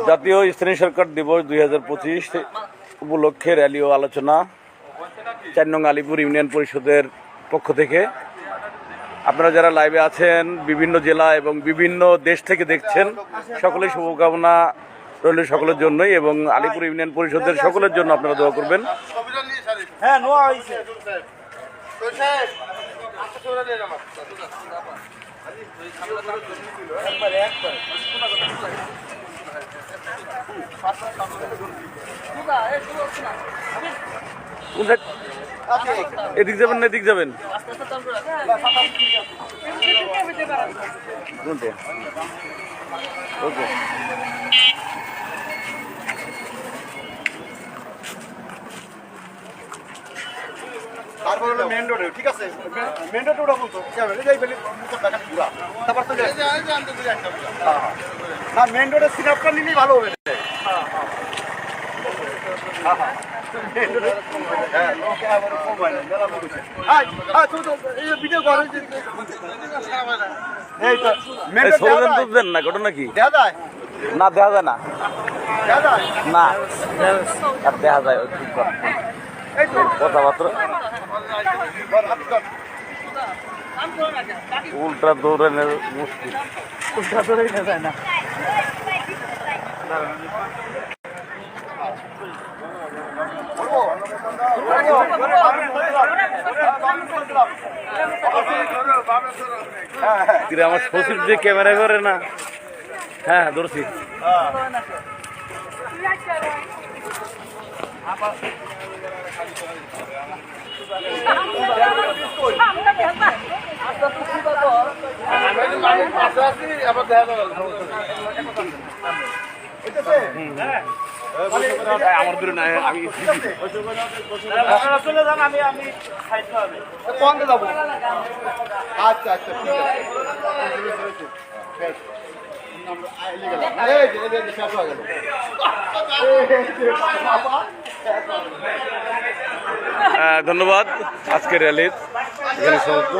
জাতীয় স্থানীয় সরকার দিবস 2025 উপলক্ষে র্যালি ও আলোচনা ৪ নং আলিপুর ইউনিয়ন পরিষদের পক্ষ থেকে। আপনারা যারা লাইভে আছেন বিভিন্ন জেলা এবং বিভিন্ন দেশ থেকে দেখছেন, সকলেই শুভকামনা রইল সকলের জন্যই, এবং আলিপুর ইউনিয়ন পরিষদের সকলের জন্য আপনারা দোয়া করবেন। এদিক যাবেন না এদিক যাবেন? ওকে, তারপর হলো মেন রোডে, ঠিক আছে? মেন রোডে ওটা বলতো তারপর তো না, মেন রোডের সিনাপটা নিলেই ভালো হবে। দেন না ঘটনা কি? না দেখা যায় না, না আর দেখা যায় কথাবার্তা উল্টা দৌড়ানোর মুশকিল, উল্টা দৌড়াই না যায় না। আমার সচিব যে ক্যামেরা করে না, হ্যাঁ ধরছি। আমার দূরে নাই, আমি চলে যান, আমি যাবো। আচ্ছা আচ্ছা, ঠিক আছে। ধন্যবাদ। আজকের র্যালির এখানে সমাপ্ত।